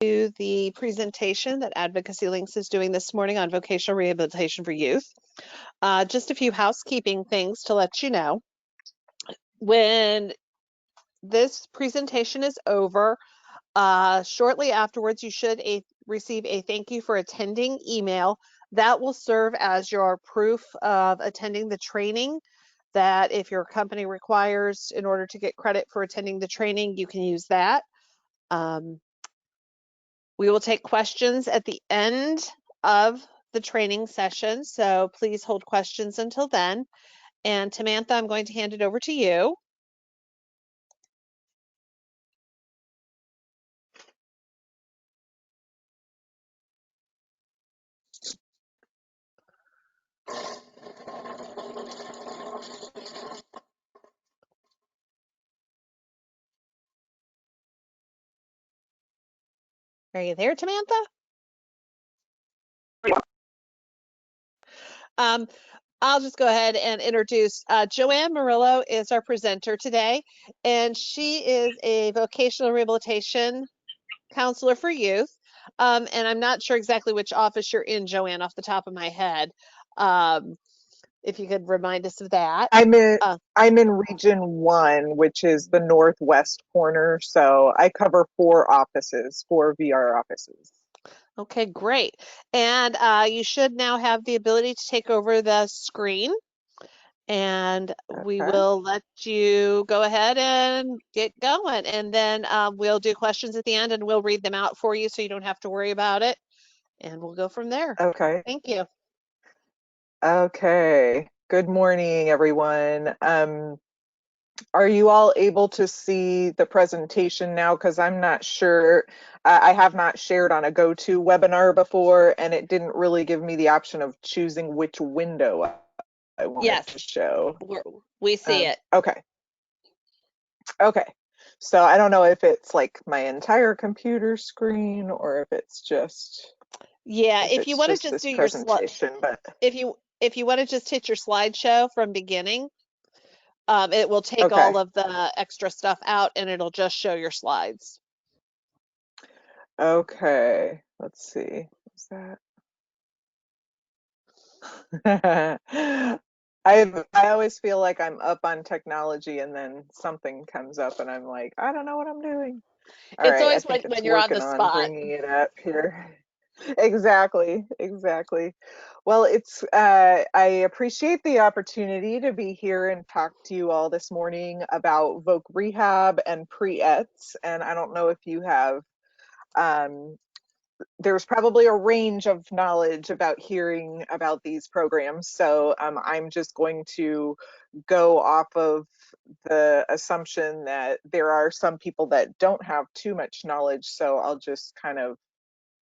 To the presentation that Advocacy Links is doing this morning on vocational rehabilitation for youth. Just a few housekeeping things to let you know. When this presentation is over, shortly afterwards, you should receive a thank you for attending email. That will serve as your proof of attending the training, that if your company requires in order to get credit for attending the training, you can use that. We will take questions at the end of the training session, so please hold questions until then. And Samantha, I'm going to hand it over to you. Are you there, Samantha? I'll just go ahead and introduce Joanne Murillo is our presenter today, and she is a vocational rehabilitation counselor for youth. And I'm not sure exactly which office you're in, Joanne, off the top of my head. If you could remind us of that. I'm in Region 1, which is the northwest corner. So I cover 4 VR offices. Okay, great. And you should now have the ability to take over the screen. And we will let you go ahead and get going. And then we'll do questions at the end and we'll read them out for you so you don't have to worry about it. And we'll go from there. Okay. Thank you. Okay. Good morning, everyone. Are you all able to see the presentation now? Because I'm not sure. I have not shared on a go-to webinar before, and it didn't really give me the option of choosing which window I wanted to show. We see it. Okay. Okay. So I don't know if it's like my entire computer screen or if it's just. Yeah, if you want to just do your presentation, but if you want to just hit your slideshow from beginning, it will take all of the extra stuff out and it'll just show your slides. Okay, let's see. What's that? I always feel like I'm up on technology and then something comes up and I'm like, I don't know what I'm doing. It's always like when you're on the spot. Bringing it up here. Exactly. Well, I appreciate the opportunity to be here and talk to you all this morning about Voc Rehab and Pre-ETS. And I don't know if you have, there's probably a range of knowledge about hearing about these programs. So I'm just going to go off of the assumption that there are some people that don't have too much knowledge. So I'll just kind of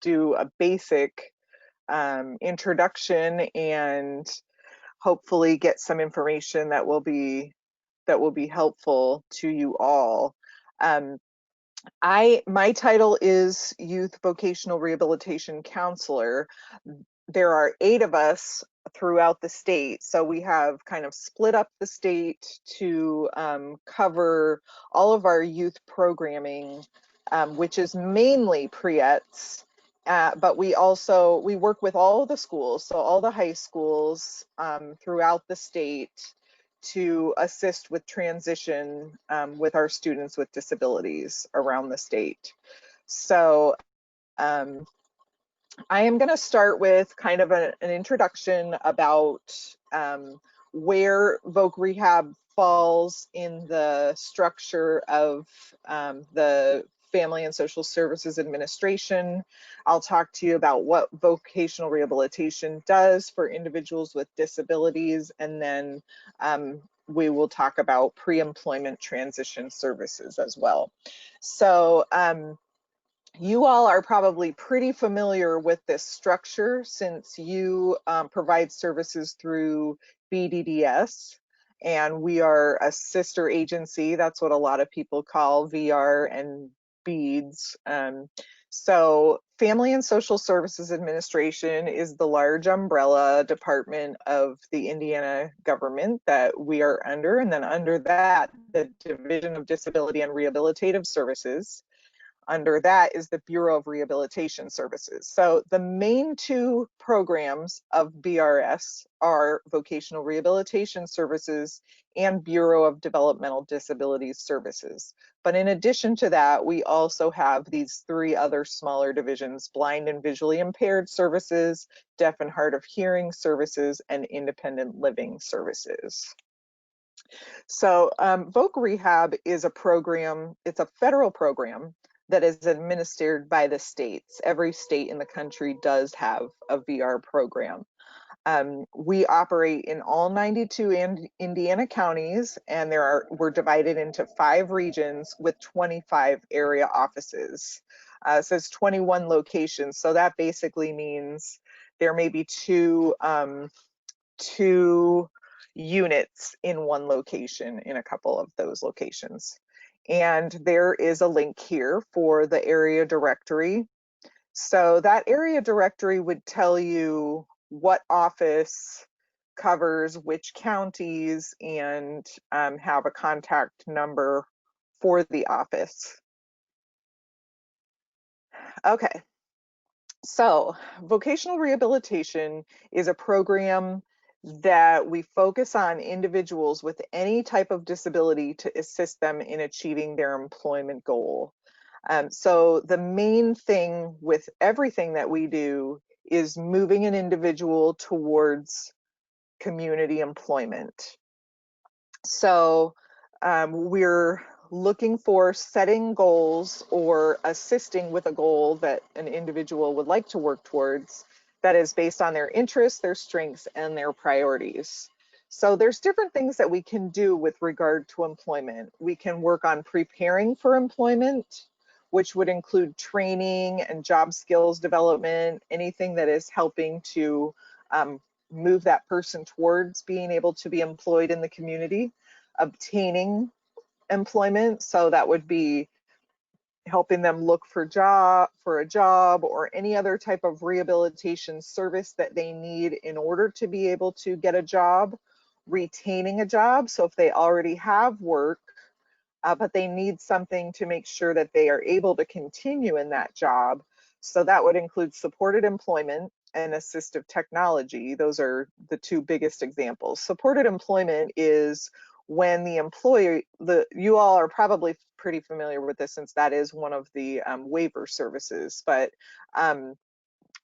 do a basic introduction and hopefully get some information that will be helpful to you all. My title is Youth Vocational Rehabilitation Counselor. There are 8 of us throughout the state, so we have kind of split up the state to cover all of our youth programming, which is mainly Pre-ETS. But we work with all the schools, so all the high schools throughout the state to assist with transition with our students with disabilities around the state. So I am going to start with kind of an introduction about where Voc Rehab falls in the structure of the Family and Social Services Administration. I'll talk to you about what vocational rehabilitation does for individuals with disabilities, and then we will talk about pre-employment transition services as well. So you all are probably pretty familiar with this structure since you provide services through BDDS, and we are a sister agency. That's what a lot of people call VR and BEADS. So Family and Social Services Administration is the large umbrella department of the Indiana government that we are under, and then under that, the Division of Disability and Rehabilitative Services. Under that is the Bureau of Rehabilitation Services. So the main two programs of BRS are Vocational Rehabilitation Services and Bureau of Developmental Disabilities Services. But in addition to that, we also have these three other smaller divisions: Blind and Visually Impaired Services, Deaf and Hard of Hearing Services, and Independent Living Services. So Voc Rehab is a program, it's a federal program that is administered by the states. Every state in the country does have a VR program. We operate in all 92 Indiana counties, and we're divided into 5 regions with 25 area offices. So it's 21 locations. So that basically means there may be two units in one location in a couple of those locations. And there is a link here for the area directory. So that area directory would tell you what office covers which counties and have a contact number for the office. Okay, so vocational rehabilitation is a program that we focus on individuals with any type of disability to assist them in achieving their employment goal. So the main thing with everything that we do is moving an individual towards community employment. So we're looking for setting goals or assisting with a goal that an individual would like to work towards that is based on their interests, their strengths, and their priorities. So there's different things that we can do with regard to employment. We can work on preparing for employment, which would include training and job skills development, anything that is helping to move that person towards being able to be employed in the community. Obtaining employment, so that would be helping them look for a job or any other type of rehabilitation service that they need in order to be able to get a job. Retaining a job, so if they already have work but they need something to make sure that they are able to continue in that job. So that would include supported employment and assistive technology. Those are the two biggest examples. Supported employment is when the employer, you all are probably pretty familiar with this since that is one of the waiver services, but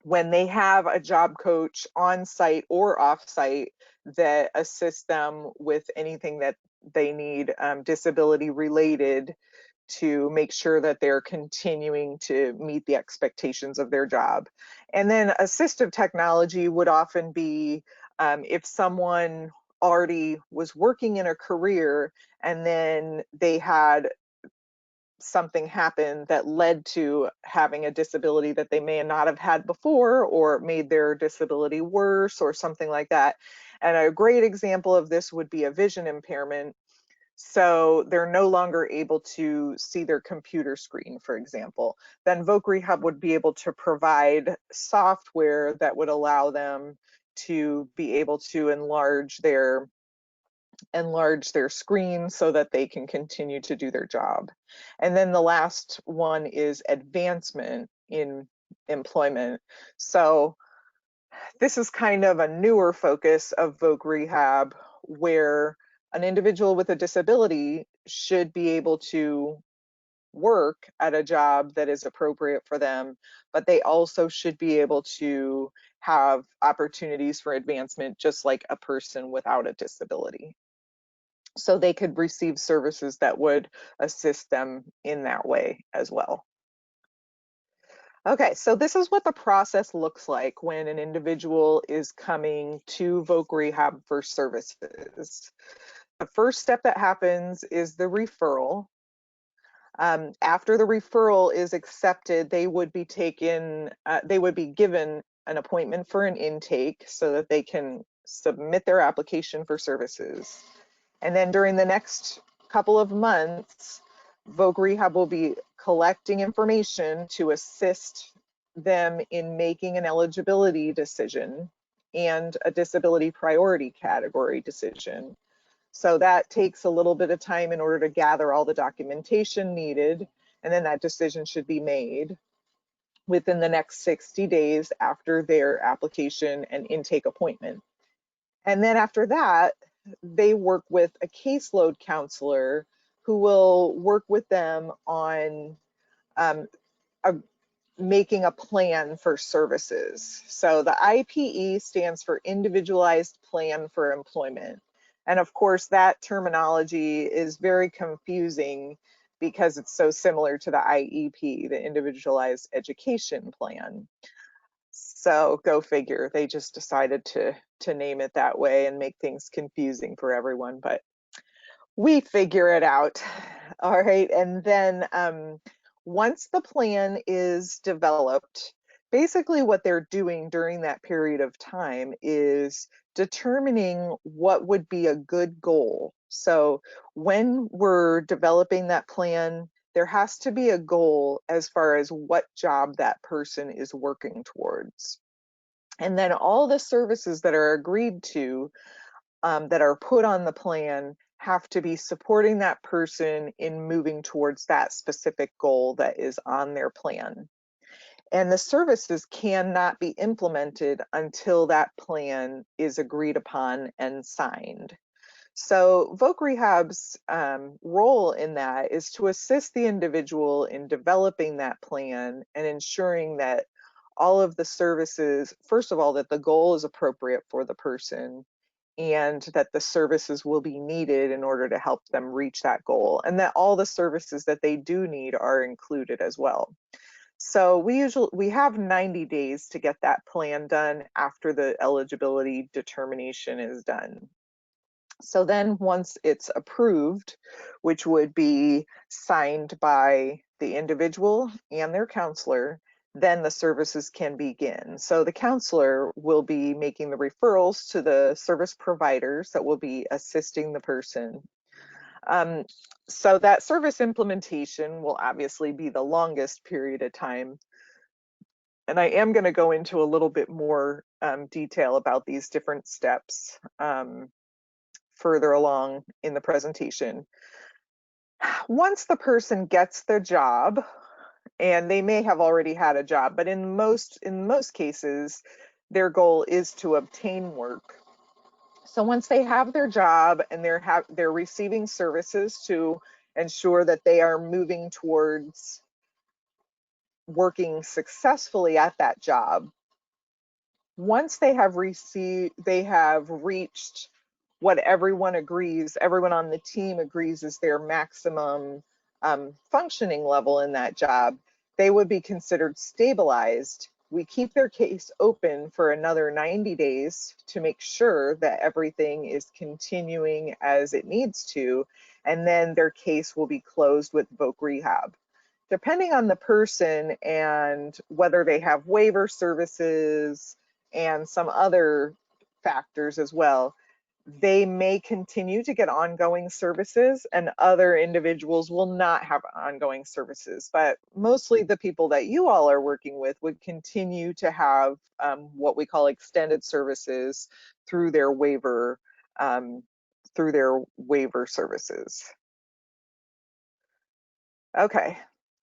when they have a job coach on site or off site that assists them with anything that they need disability related to make sure that they're continuing to meet the expectations of their job. And then assistive technology would often be if someone already was working in a career and then they had something happen that led to having a disability that they may not have had before or made their disability worse or something like that. And a great example of this would be a vision impairment. So they're no longer able to see their computer screen, for example. Then Voc Rehab would be able to provide software that would allow them to be able to enlarge their screen so that they can continue to do their job. And then the last one is advancement in employment. So this is kind of a newer focus of Voc Rehab, where an individual with a disability should be able to work at a job that is appropriate for them, but they also should be able to have opportunities for advancement just like a person without a disability. So they could receive services that would assist them in that way as well. Okay, so this is what the process looks like when an individual is coming to Voc Rehab for services. The first step that happens is the referral. After the referral is accepted, they would be given an appointment for an intake so that they can submit their application for services. And then during the next couple of months, Voc Rehab will be collecting information to assist them in making an eligibility decision and a disability priority category decision. So that takes a little bit of time in order to gather all the documentation needed. and then that decision should be made within the next 60 days after their application and intake appointment. And then after that, they work with a caseload counselor who will work with them on making a plan for services. So the IPE stands for Individualized Plan for Employment. And of course, that terminology is very confusing because it's so similar to the IEP, the Individualized Education Plan. So go figure, they just decided to name it that way and make things confusing for everyone, but we figure it out. All right, and then once the plan is developed, basically what they're doing during that period of time is determining what would be a good goal. So when we're developing that plan, there has to be a goal as far as what job that person is working towards. And then all the services that are agreed to, that are put on the plan, have to be supporting that person in moving towards that specific goal that is on their plan. And the services cannot be implemented until that plan is agreed upon and signed. So Voc Rehab's role in that is to assist the individual in developing that plan and ensuring that all of the services, first of all, that the goal is appropriate for the person, and that the services will be needed in order to help them reach that goal, and that all the services that they do need are included as well. So we have 90 days to get that plan done after the eligibility determination is done. So then once it's approved, which would be signed by the individual and their counselor, then the services can begin. So the counselor will be making the referrals to the service providers that will be assisting the person. So that service implementation will obviously be the longest period of time. And I am going to go into a little bit more detail about these different steps further along in the presentation. Once the person gets the job, and they may have already had a job, but in most cases, their goal is to obtain work. So once they have their job and they're receiving services to ensure that they are moving towards working successfully at that job, once they have reached what everyone on the team agrees is their maximum functioning level in that job, they would be considered stabilized. We keep their case open for another 90 days to make sure that everything is continuing as it needs to, and then their case will be closed with Voc Rehab. Depending on the person and whether they have waiver services and some other factors as well, they may continue to get ongoing services, and other individuals will not have ongoing services. But mostly the people that you all are working with would continue to have what we call extended services through their waiver services. Okay,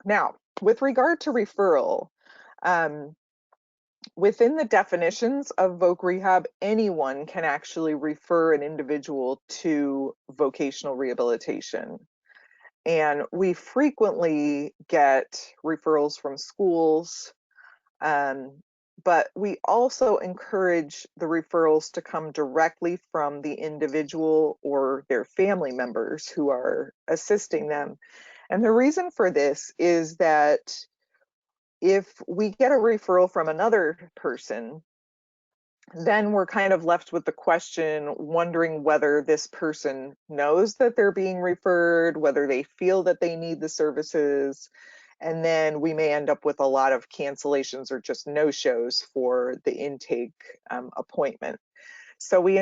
now with regard to referral, within the definitions of Voc Rehab, anyone can actually refer an individual to vocational rehabilitation. And we frequently get referrals from schools, but we also encourage the referrals to come directly from the individual or their family members who are assisting them. And the reason for this is that if we get a referral from another person, then we're kind of left with the question, wondering whether this person knows that they're being referred, whether they feel that they need the services, and then we may end up with a lot of cancellations or just no-shows for the intake appointment. So we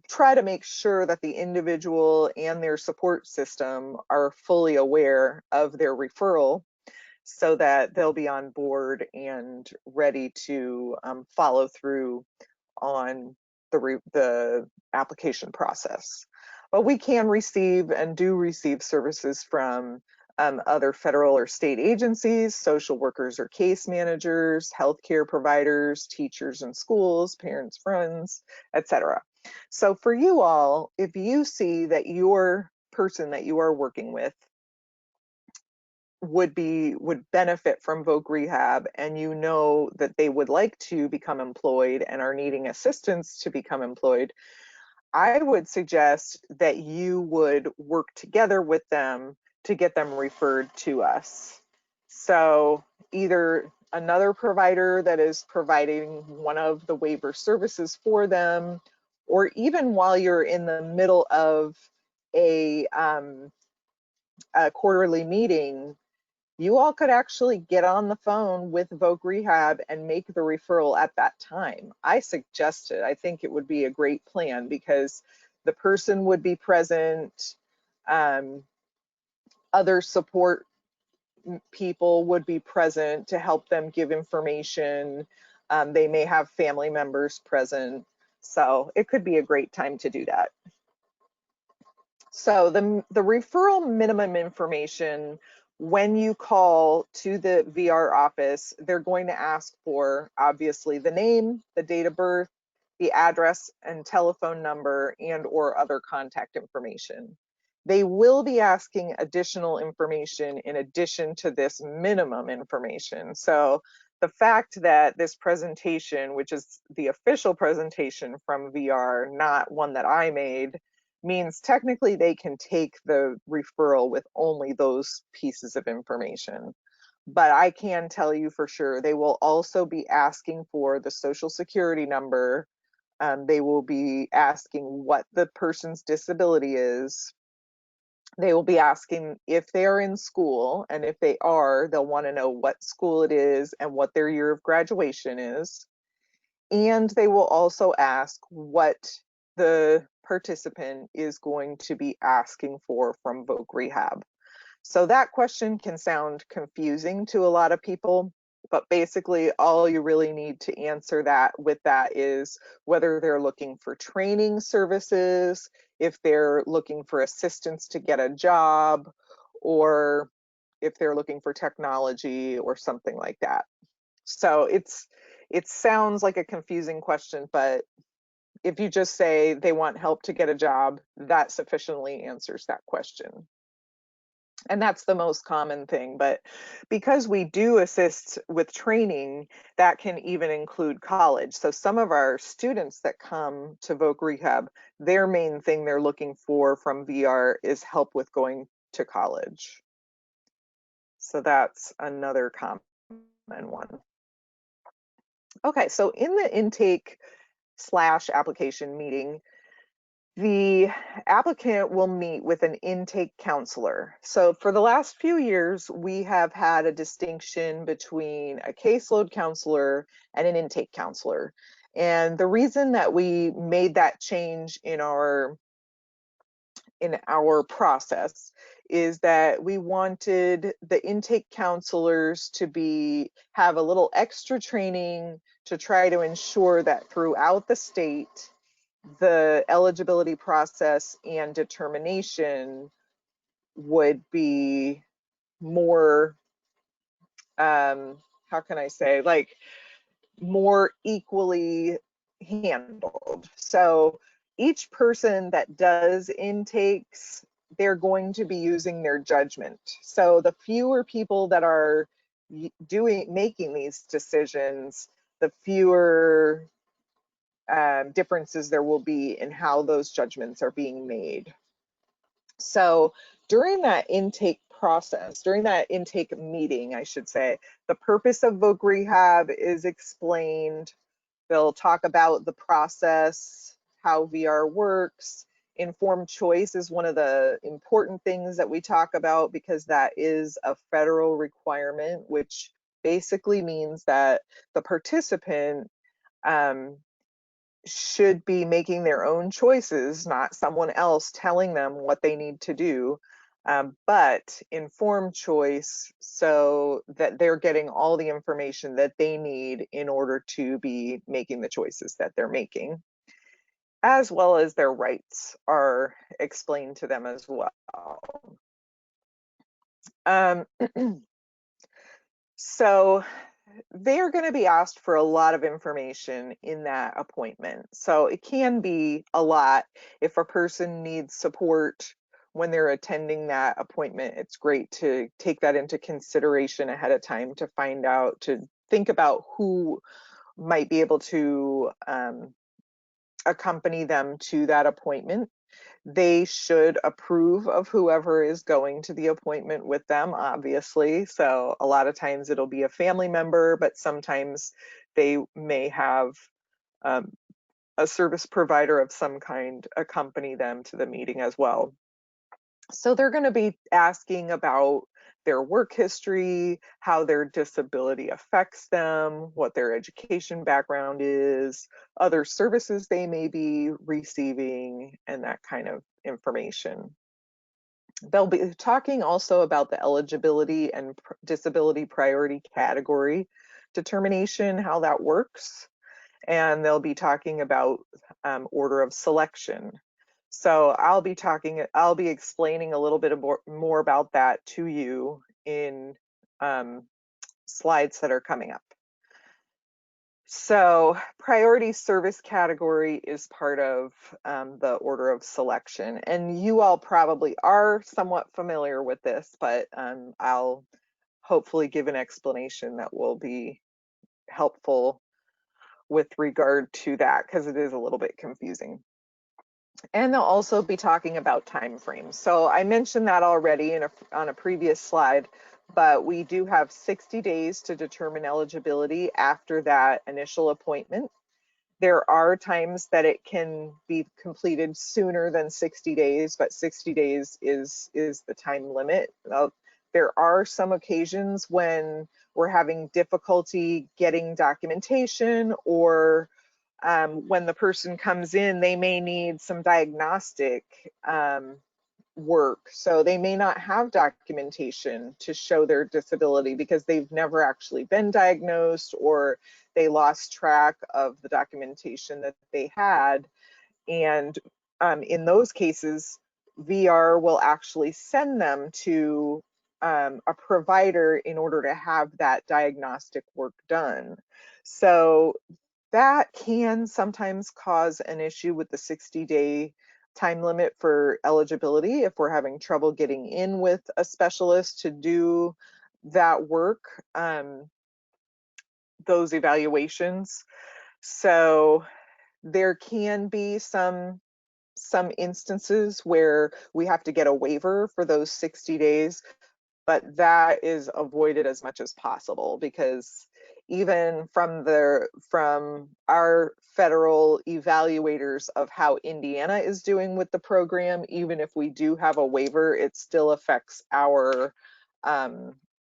try to make sure that the individual and their support system are fully aware of their referral, so that they'll be on board and ready to follow through on the application process. But we can receive and do receive services from other federal or state agencies, social workers or case managers, healthcare providers, teachers in schools, parents, friends, etc. So for you all, if you see that your person that you are working with would benefit from Voc Rehab, and you know that they would like to become employed and are needing assistance to become employed, I would suggest that you would work together with them to get them referred to us. So either another provider that is providing one of the waiver services for them, or even while you're in the middle of a quarterly meeting, you all could actually get on the phone with Voc Rehab and make the referral at that time. I suggest it. I think it would be a great plan because the person would be present, other support people would be present to help them give information. They may have family members present. So it could be a great time to do that. So the referral minimum information, when you call to the VR office, they're going to ask for obviously the name, the date of birth, the address and telephone number, and or other contact information. They will be asking additional information in addition to this minimum information. So the fact that this presentation, which is the official presentation from VR, not one that I made, means technically they can take the referral with only those pieces of information. But I can tell you for sure, they will also be asking for the social security number. They will be asking what the person's disability is. They will be asking if they are in school, and if they are, they'll want to know what school it is and what their year of graduation is. And they will also ask what the participant is going to be asking for from Voc Rehab. So that question can sound confusing to a lot of people, but basically all you really need to answer that with that is whether they're looking for training services, if they're looking for assistance to get a job, or if they're looking for technology or something like that. So it sounds like a confusing question, but if you just say they want help to get a job, that sufficiently answers that question. And that's the most common thing. But because we do assist with training, that can even include college. So some of our students that come to Voc Rehab, their main thing they're looking for from VR is help with going to college. So that's another common one. Okay, so in the intake/application meeting, the applicant will meet with an intake counselor. So for the last few years, we have had a distinction between a caseload counselor and an intake counselor. And the reason that we made that change in our process is that we wanted the intake counselors to have a little extra training to try to ensure that throughout the state, the eligibility process and determination would be more, how can I say, like more equally handled. So each person that does intakes, they're going to be using their judgment. So the fewer people that are making these decisions, the fewer differences there will be in how those judgments are being made. So during that intake process, during that intake meeting, I should say, the purpose of Voc Rehab is explained. They'll talk about the process, how VR works. Informed choice is one of the important things that we talk about because that is a federal requirement, which basically means that the participant should be making their own choices, not someone else telling them what they need to do, but informed choice so that they're getting all the information that they need in order to be making the choices that they're making, as well as their rights are explained to them as well. So they're going to be asked for a lot of information in that appointment. So it can be a lot. If a person needs support when they're attending that appointment, it's great to take that into consideration ahead of time to find out, to think about who might be able to accompany them to that appointment. They should approve of whoever is going to the appointment with them, obviously. So a lot of times it'll be a family member, but sometimes they may have a service provider of some kind accompany them to the meeting as well. So they're going to be asking about their work history, how their disability affects them, what their education background is, other services they may be receiving, and that kind of information. They'll be talking also about the eligibility and disability priority category determination, how that works. And they'll be talking about order of selection. So I'll be explaining a little bit more about that to you in slides that are coming up. So priority service category is part of the order of selection. And you all probably are somewhat familiar with this, but I'll hopefully give an explanation that will be helpful with regard to that, because it is a little bit confusing. And they'll also be talking about time frames. So I mentioned that already on a previous slide, but we do have 60 days to determine eligibility after that initial appointment. There are times that it can be completed sooner than 60 days, but 60 days is the time limit. There are some occasions when we're having difficulty getting documentation, or when the person comes in, they may need some diagnostic work. So they may not have documentation to show their disability because they've never actually been diagnosed, or they lost track of the documentation that they had. And in those cases, VR will actually send them to a provider in order to have that diagnostic work done. So that can sometimes cause an issue with the 60-day time limit for eligibility if we're having trouble getting in with a specialist to do that work, those evaluations. So there can be some instances where we have to get a waiver for those 60 days, but that is avoided as much as possible, because even from our federal evaluators of how Indiana is doing with the program, even if we do have a waiver, it still affects our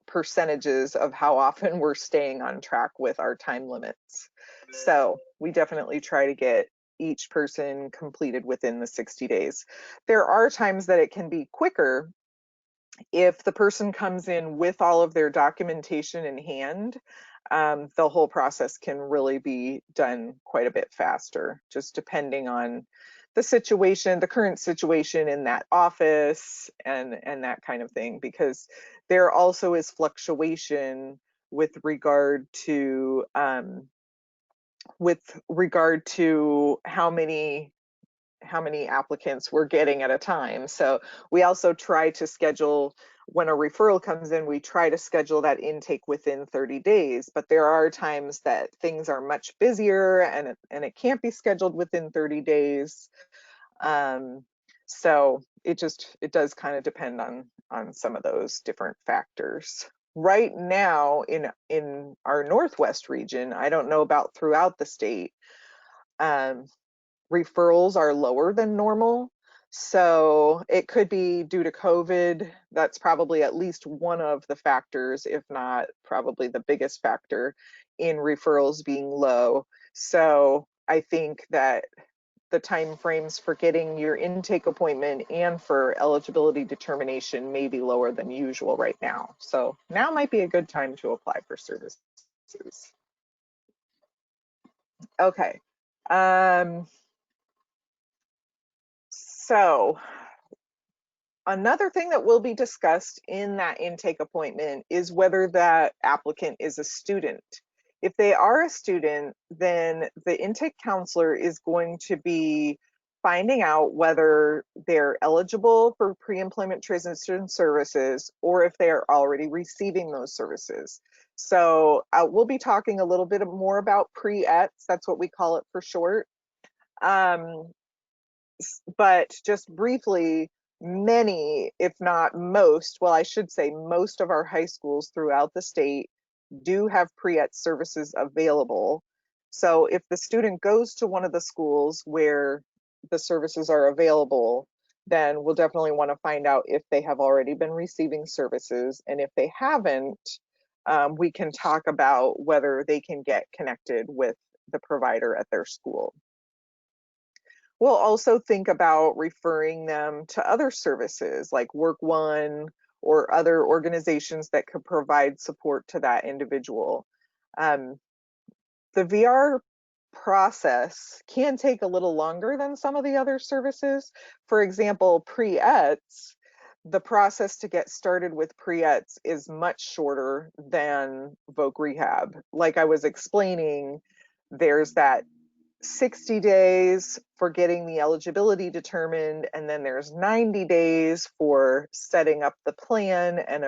percentages of how often we're staying on track with our time limits. So we definitely try to get each person completed within the 60 days. There are times that it can be quicker if the person comes in with all of their documentation in hand. The whole process can really be done quite a bit faster, just depending on the situation, the current situation in that office, and that kind of thing, because there also is fluctuation with regard to how many applicants we're getting at a time. So we also try to schedule, when a referral comes in, we try to schedule that intake within 30 days, but there are times that things are much busier and it can't be scheduled within 30 days. So it does kind of depend on some of those different factors. Right now in our Northwest region, I don't know about throughout the state, referrals are lower than normal. So it could be due to COVID. That's probably at least one of the factors, if not probably the biggest factor in referrals being low. So I think that the time frames for getting your intake appointment and for eligibility determination may be lower than usual right now. So now might be a good time to apply for services. Okay. So Another thing that will be discussed in that intake appointment is whether that applicant is a student. If they are a student, then the intake counselor is going to be finding out whether they're eligible for pre-employment transition services or if they are already receiving those services. So we'll be talking a little bit more about pre-ETS, that's what we call it for short. But just briefly, many, if not most, well, I should say most of our high schools throughout the state do have pre-ETS services available. So if the student goes to one of the schools where the services are available, then we'll definitely want to find out if they have already been receiving services. And if they haven't, we can talk about whether they can get connected with the provider at their school. We'll also think about referring them to other services like Work One or other organizations that could provide support to that individual. The VR process can take a little longer than some of the other services. For example, pre-ETS, the process to get started with pre-ETS is much shorter than Voc Rehab. Like I was explaining, there's that 60 days for getting the eligibility determined, and then there's 90 days for setting up the plan and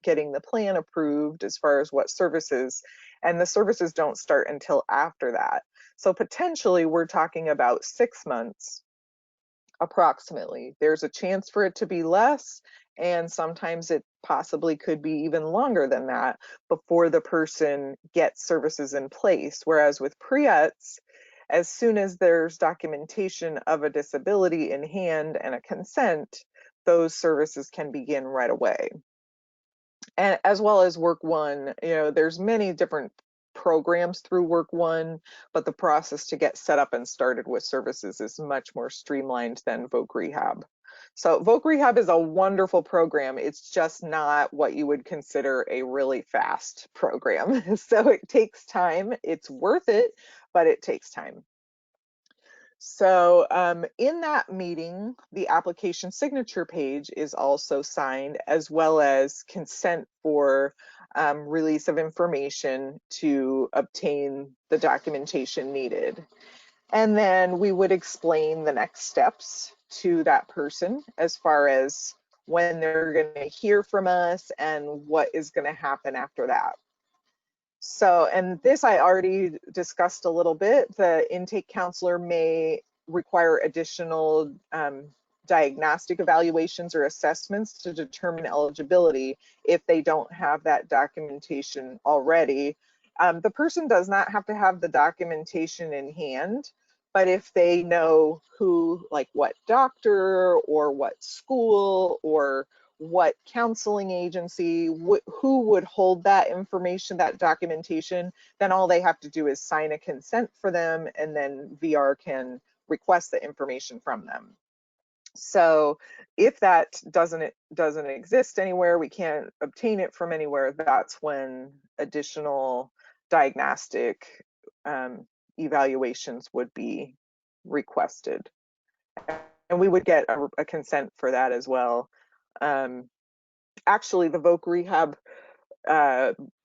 getting the plan approved as far as what services, and the services don't start until after that. So potentially we're talking about 6 months approximately. There's a chance for it to be less, and sometimes it possibly could be even longer than that before the person gets services in place. Whereas with pre-ETS, as soon as there's documentation of a disability in hand and a consent, those services can begin right away. And as well as Work One, there's many different programs through Work One, but the process to get set up and started with services is much more streamlined than Voc Rehab. So Voc Rehab is a wonderful program. It's just not what you would consider a really fast program. So it takes time. It's worth it, but it takes time. So in that meeting, the application signature page is also signed, as well as consent for release of information to obtain the documentation needed. And then we would explain the next steps to that person as far as when they're going to hear from us and what is going to happen after that. So, and this I already discussed a little bit. The intake counselor may require additional diagnostic evaluations or assessments to determine eligibility if they don't have that documentation already. The person does not have to have the documentation in hand, but if they know who, like what doctor or what school or what counseling agency, who would hold that information, that documentation, then all they have to do is sign a consent for them, and then VR can request the information from them. So if that doesn't exist anywhere, we can't obtain it from anywhere, that's when additional diagnostic evaluations would be requested. And we would get a consent for that as well. Actually, the Voc Rehab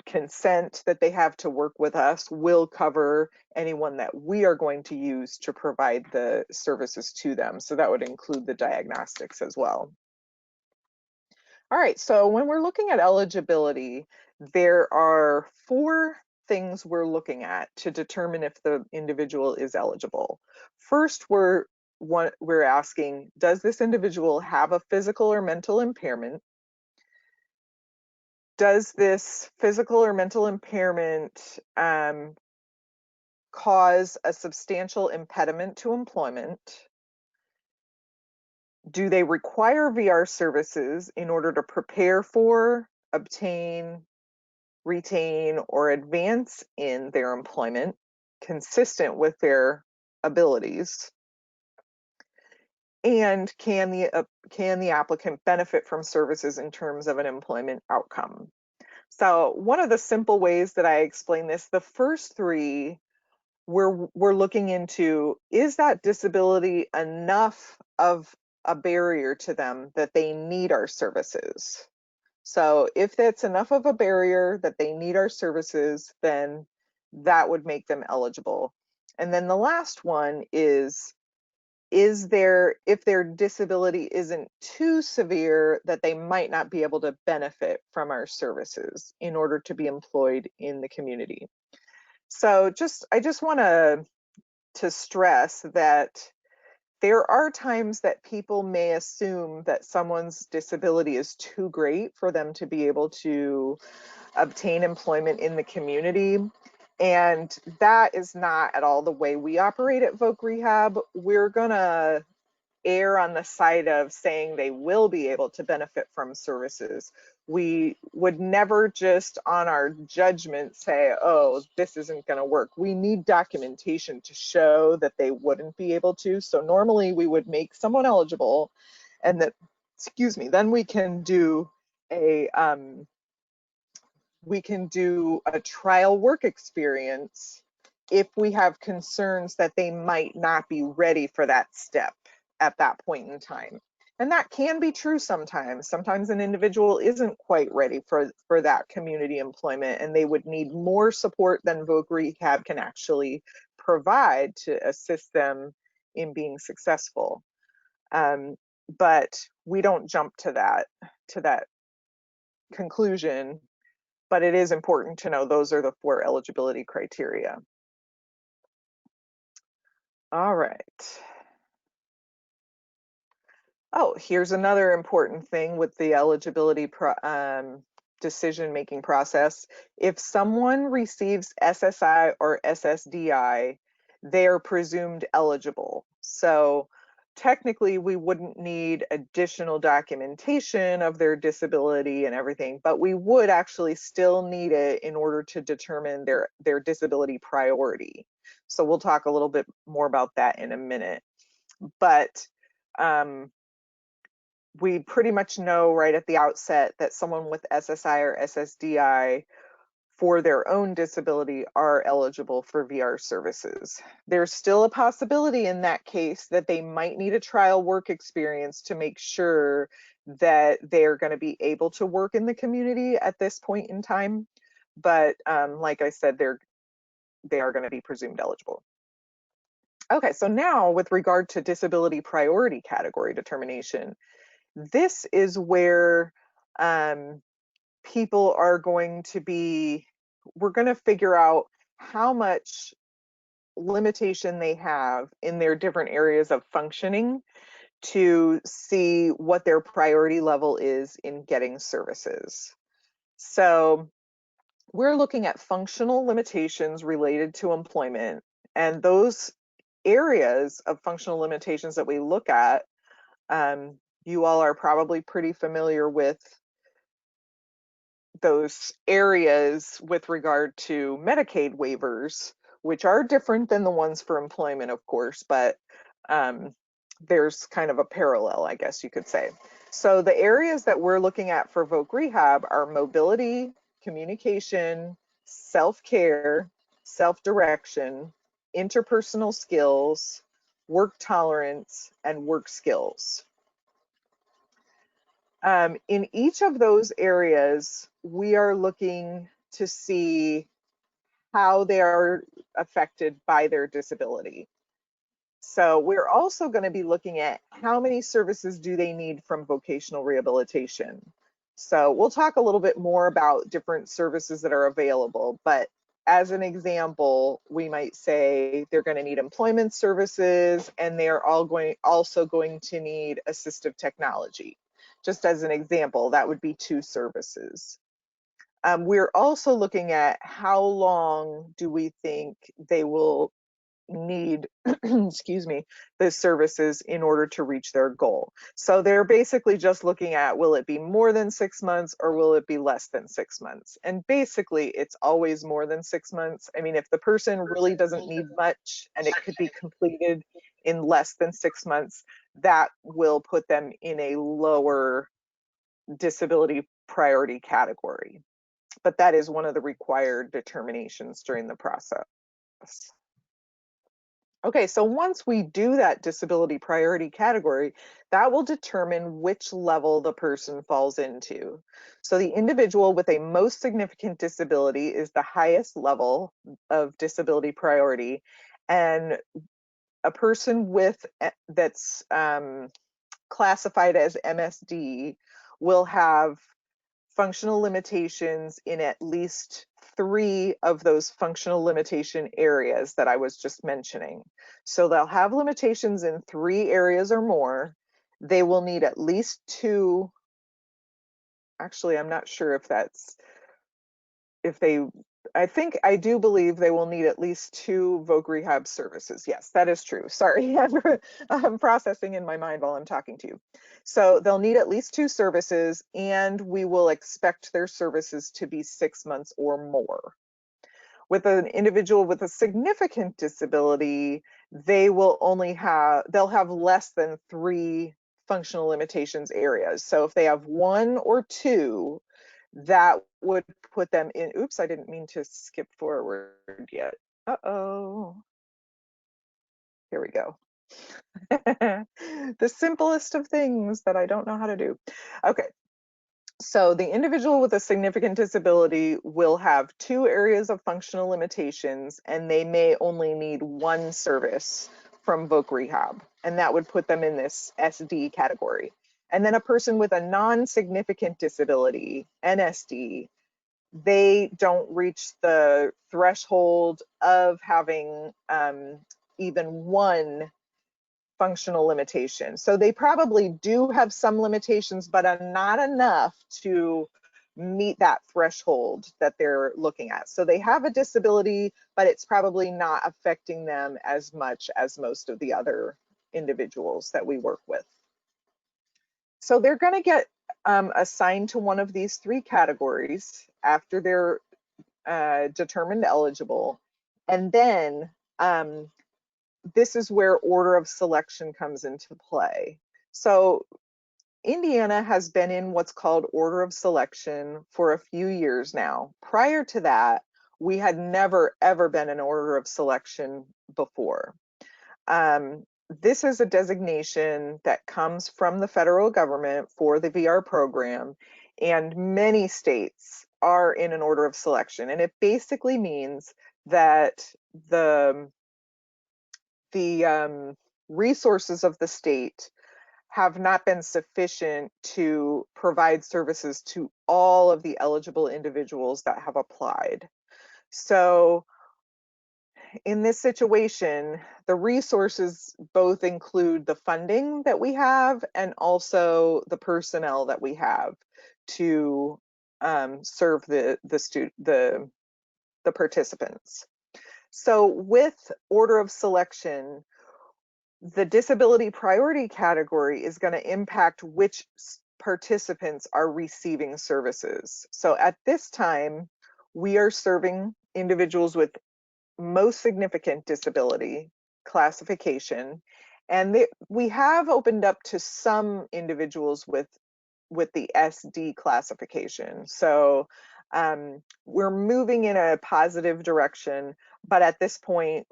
consent that they have to work with us will cover anyone that we are going to use to provide the services to them. So that would include the diagnostics as well. All right, so when we're looking at eligibility, there are 4 things we're looking at to determine if the individual is eligible. First, we're asking, does this individual have a physical or mental impairment? Does this physical or mental impairment cause a substantial impediment to employment? Do they require VR services in order to prepare for, obtain, retain, or advance in their employment consistent with their abilities? And can the applicant benefit from services in terms of an employment outcome? So one of the simple ways that I explain this, the first 3, we're looking into, is that disability enough of a barrier to them that they need our services. So if that's enough of a barrier that they need our services, then that would make them eligible. And then the last one is if their disability isn't too severe that they might not be able to benefit from our services in order to be employed in the community. So I just want to stress that there are times that people may assume that someone's disability is too great for them to be able to obtain employment in the community. And that is not at all the way we operate at Voc Rehab. We're gonna err on the side of saying they will be able to benefit from services. We would never just on our judgment say, oh, this isn't going to work. We need documentation to show that they wouldn't be able to. So normally we would make someone eligible and that, excuse me, then we can do a trial work experience if we have concerns that they might not be ready for that step at that point in time. And that can be true sometimes. Sometimes an individual isn't quite ready for that community employment and they would need more support than Voc Rehab can actually provide to assist them in being successful. But we don't jump to that conclusion, but it is important to know those are the 4 eligibility criteria. All right. Oh, here's another important thing with the eligibility decision-making process. If someone receives SSI or SSDI, they're presumed eligible. So technically, we wouldn't need additional documentation of their disability and everything, but we would actually still need it in order to determine their disability priority. So we'll talk a little bit more about that in a minute. But we pretty much know right at the outset that someone with SSI or SSDI for their own disability are eligible for VR services. There's still a possibility in that case that they might need a trial work experience to make sure that they're going to be able to work in the community at this point in time. But like I said, they are going to be presumed eligible. Okay, so now with regard to disability priority category determination, this is where people are going to be, we're going to figure out how much limitation they have in their different areas of functioning to see what their priority level is in getting services. So we're looking at functional limitations related to employment, and those areas of functional limitations that we look at, you all are probably pretty familiar with those areas with regard to Medicaid waivers, which are different than the ones for employment, of course, but there's kind of a parallel, I guess you could say. So the areas that we're looking at for Voc Rehab are mobility, communication, self-care, self-direction, interpersonal skills, work tolerance, and work skills. In each of those areas, we are looking to see how they are affected by their disability. So we're also going to be looking at how many services do they need from vocational rehabilitation. So we'll talk a little bit more about different services that are available, but as an example, we might say they're going to need employment services and they're also going to need assistive technology. Just as an example, that would be 2 services. We're also looking at how long do we think they will need, excuse me, the services in order to reach their goal. So they're basically just looking at, will it be more than 6 months or will it be less than 6 months? And basically it's always more than 6 months. I mean, if the person really doesn't need much and it could be completed in less than 6 months, that will put them in a lower disability priority category. But that is one of the required determinations during the process. Okay, so once we do that disability priority category, that will determine which level the person falls into. So the individual with a most significant disability is the highest level of disability priority, and a person with that's classified as MSD will have functional limitations in at least 3 of those functional limitation areas that I was just mentioning. So they'll have limitations in 3 areas or more. They will need at least 2. Actually, I'm not sure if that's, if they, I do believe they will need at least 2 voc rehab services. Yes, that is true. Sorry, I'm processing in my mind while I'm talking to you. So they'll need at least 2 services, and we will expect their services to be 6 months or more. With an individual with a significant disability, they'll have less than 3 functional limitations areas. So if they have 1 or 2, that would put them in, oops, I didn't mean to skip forward yet. Uh-oh. Here we go. The simplest of things that I don't know how to do. Okay, so the individual with a significant disability will have 2 areas of functional limitations, and they may only need 1 service from voc rehab, and that would put them in this SD category. And then a person with a non-significant disability, NSD, they don't reach the threshold of having even 1 functional limitation. So they probably do have some limitations, but are not enough to meet that threshold that they're looking at. So they have a disability, but it's probably not affecting them as much as most of the other individuals that we work with. So they're going to get assigned to one of these 3 categories after they're determined eligible. And then this is where order of selection comes into play. So Indiana has been in what's called order of selection for a few years now. Prior to that, we had never, ever been in order of selection before. This is a designation that comes from the federal government for the VR program, and many states are in an order of selection. And it basically means that the resources of the state have not been sufficient to provide services to all of the eligible individuals that have applied. So in this situation, the resources both include the funding that we have and also the personnel that we have to serve the participants. So with order of selection, the disability priority category is going to impact which participants are receiving services. So at this time, we are serving individuals with most significant disability classification, and we have opened up to some individuals with the SD classification. So we're moving in a positive direction, but at this point,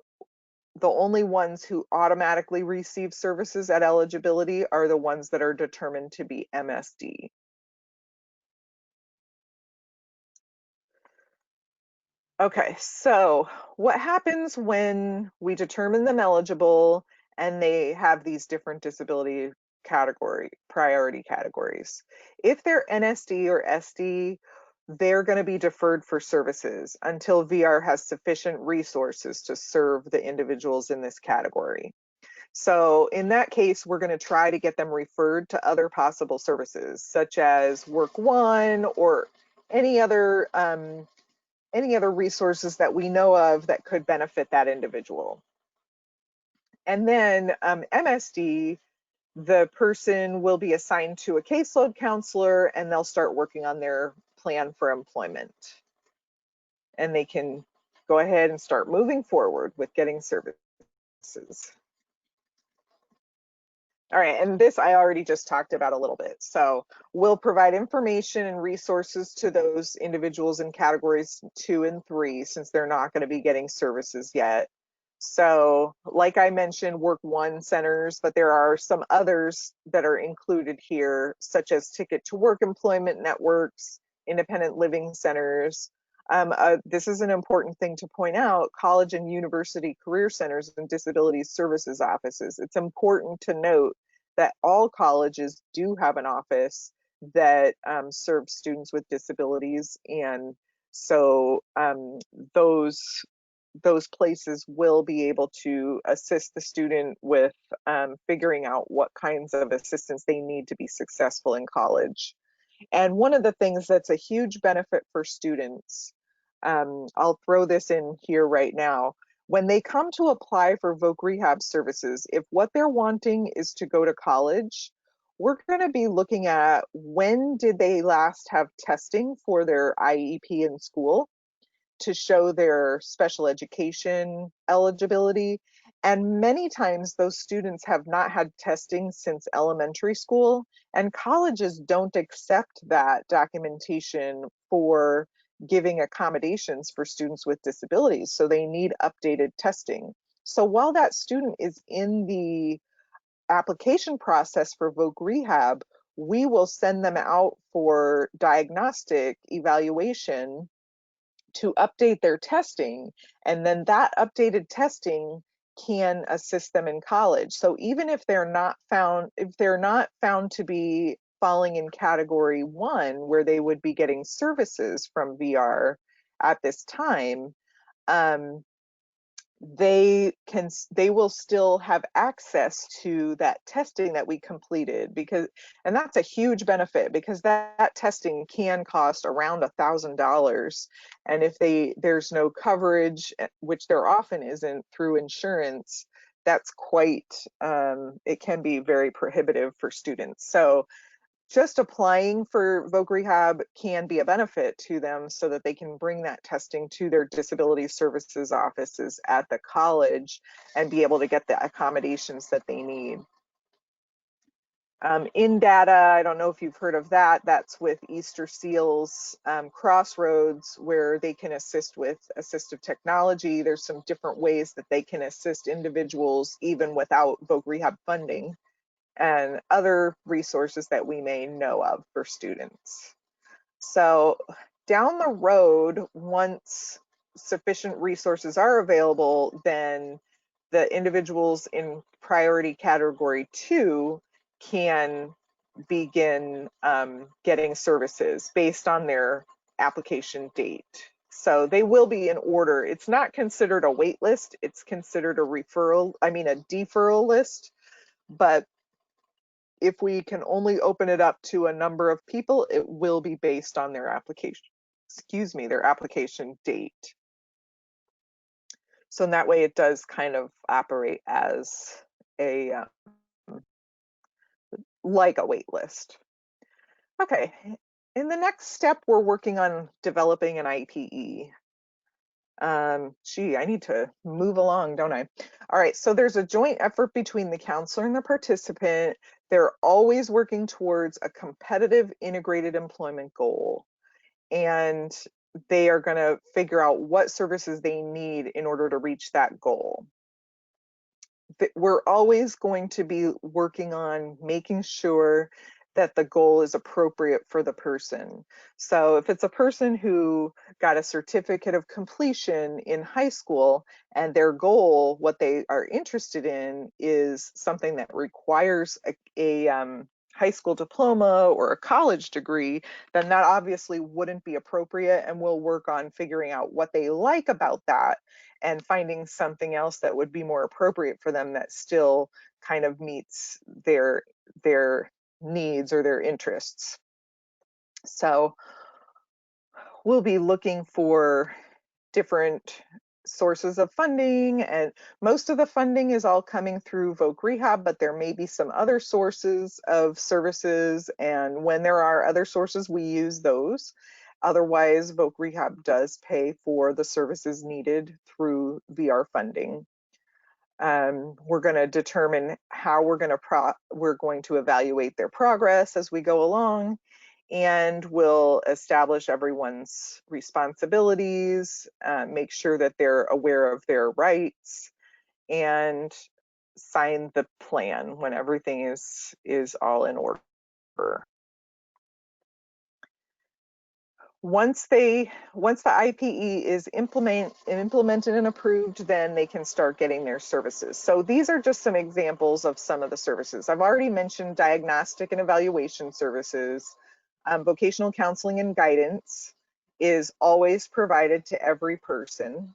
the only ones who automatically receive services at eligibility are the ones that are determined to be MSD. Okay, so what happens when we determine them eligible and they have these different disability priority categories? If they're NSD or SD, they're going to be deferred for services until VR has sufficient resources to serve the individuals in this category. So in that case, we're going to try to get them referred to other possible services, such as Work One or any other resources that we know of that could benefit that individual. And then MSD, the person will be assigned to a caseload counselor, and they'll start working on their plan for employment. And they can go ahead and start moving forward with getting services. All right, and this I already just talked about a little bit. So we'll provide information and resources to those individuals in categories 2 and 3, since they're not going to be getting services yet. So like I mentioned, Work One centers, but there are some others that are included here, such as Ticket to Work employment networks, independent living centers. This is an important thing to point out, college and university career centers and disability services offices. It's important to note that all colleges do have an office that serves students with disabilities, and so those places will be able to assist the student with figuring out what kinds of assistance they need to be successful in college. And one of the things that's a huge benefit for students, I'll throw this in here right now, when they come to apply for voc rehab services, if what they're wanting is to go to college, we're going to be looking at when did they last have testing for their IEP in school to show their special education eligibility. And many times those students have not had testing since elementary school, and colleges don't accept that documentation for giving accommodations for students with disabilities. So they need updated testing. So while that student is in the application process for voc rehab, we will send them out for diagnostic evaluation to update their testing, and then that updated testing can assist them in college. So even if they're not found to be falling in category 1 where they would be getting services from VR at this time, um, they will still have access to that testing that we completed, and that's a huge benefit, because that testing can cost around $1,000, and if there's no coverage, which there often isn't through insurance, that's quite it can be very prohibitive for students. So just applying for voc rehab can be a benefit to them, so that they can bring that testing to their disability services offices at the college and be able to get the accommodations that they need. In data, I don't know if you've heard of that. That's with Easter Seals Crossroads, where they can assist with assistive technology. There's some different ways that they can assist individuals even without voc rehab funding, and other resources that we may know of for students. So down the road, once sufficient resources are available, then the individuals in priority category 2 can begin getting services based on their application date. So they will be in order. It's not considered a wait list, it's considered a deferral list, but if we can only open it up to a number of people, it will be based on their application, their application date. So in that way, it does kind of operate as like a wait list. Okay, in the next step, we're working on developing an IPE. I need to move along, don't I? All right, so there's a joint effort between the counselor and the participant. They're always working towards a competitive integrated employment goal, and they are going to figure out what services they need in order to reach that goal. We're always going to be working on making sure that the goal is appropriate for the person. So if it's a person who got a certificate of completion in high school, and their goal, what they are interested in, is something that requires a high school diploma or a college degree, then that obviously wouldn't be appropriate, and we'll work on figuring out what they like about that and finding something else that would be more appropriate for them that still kind of meets their needs or their interests. So we'll be looking for different sources of funding, and most of the funding is all coming through voc rehab, but there may be some other sources of services, and when there are other sources, we use those. Otherwise, voc rehab does pay for the services needed through VR funding. We're going to determine how we're going to evaluate their progress as we go along, and we'll establish everyone's responsibilities, make sure that they're aware of their rights, and sign the plan when everything is all in order. Once the IPE is implemented and approved, then they can start getting their services. So these are just some examples of some of the services. I've already mentioned diagnostic and evaluation services. Vocational counseling and guidance is always provided to every person.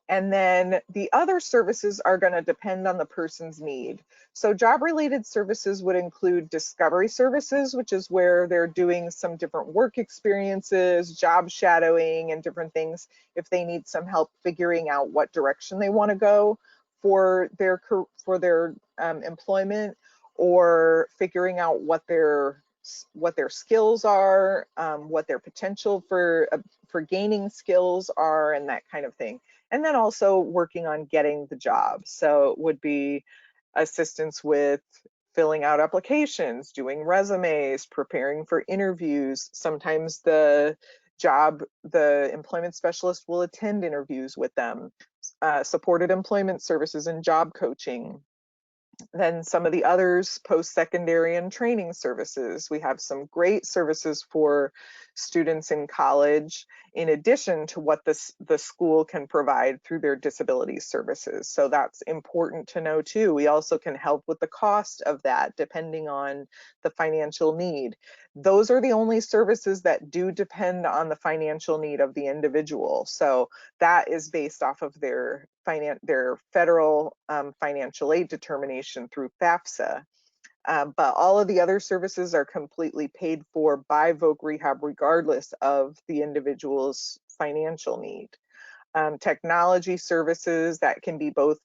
And then the other services are going to depend on the person's need. So job-related services would include discovery services, which is where they're doing some different work experiences, job shadowing, and different things if they need some help figuring out what direction they want to go for their employment, or figuring out what their skills are, what their potential for gaining skills are, and that kind of thing. And then also working on getting the job. So it would be assistance with filling out applications, doing resumes, preparing for interviews. Sometimes the employment specialist will attend interviews with them, supported employment services and job coaching. Then some of the others, post-secondary and training services. We have some great services for students in college, in addition to what the school can provide through their disability services. So that's important to know too. We also can help with the cost of that depending on the financial need. Those are the only services that do depend on the financial need of the individual. So that is based off of their federal financial aid determination through FAFSA. But all of the other services are completely paid for by Voc Rehab regardless of the individual's financial need. Technology services that can be both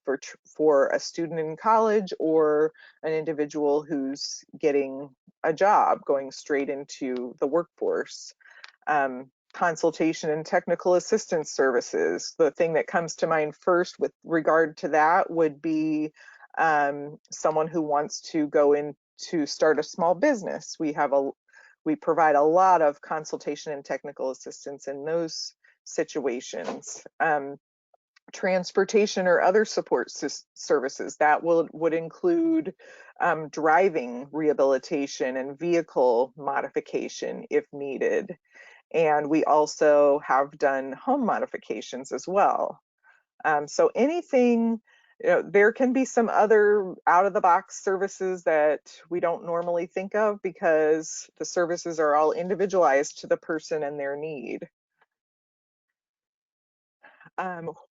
for a student in college or an individual who's getting a job, going straight into the workforce. Consultation and technical assistance services. The thing that comes to mind first with regard to that would be someone who wants to go in to start a small business. We provide a lot of consultation and technical assistance in those situations. Transportation or other support services that would include driving rehabilitation and vehicle modification if needed. And we also have done home modifications as well. So anything, there can be some other out-of-the-box services that we don't normally think of because the services are all individualized to the person and their need.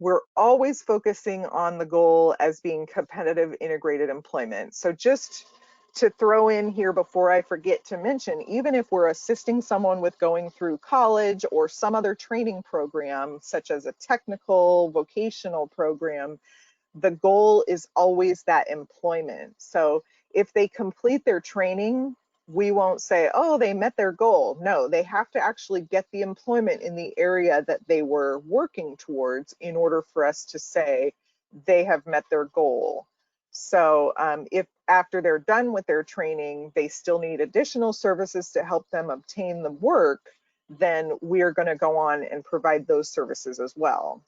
We're always focusing on the goal as being competitive integrated employment. So just to throw in here before I forget to mention, even if we're assisting someone with going through college or some other training program, such as a technical, vocational program, the goal is always that employment. So if they complete their training, we won't say, oh, they met their goal. No, they have to actually get the employment in the area that they were working towards in order for us to say they have met their goal. So if after they're done with their training, they still need additional services to help them obtain the work, then we're going to go on and provide those services as well.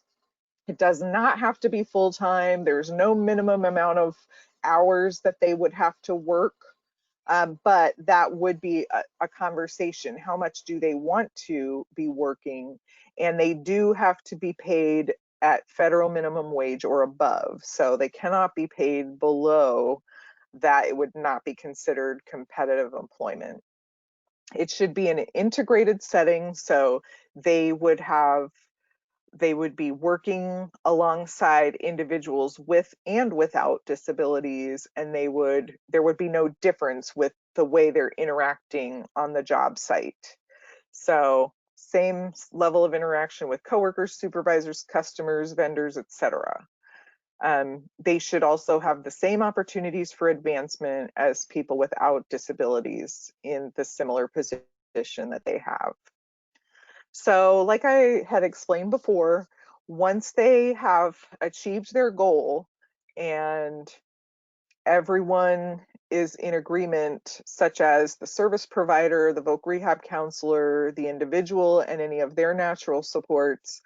It does not have to be full-time. There's no minimum amount of hours that they would have to work, but that would be a conversation. How much do they want to be working? And they do have to be paid at federal minimum wage or above. So they cannot be paid below that. It would not be considered competitive employment. It should be an integrated setting. So they would be working alongside individuals with and without disabilities, and there would be no difference with the way they're interacting on the job site. So same level of interaction with coworkers, supervisors, customers, vendors, etc. They should also have the same opportunities for advancement as people without disabilities in the similar position that they have. So like I had explained before, once they have achieved their goal and everyone is in agreement, such as the service provider, the voc rehab counselor, the individual, and any of their natural supports,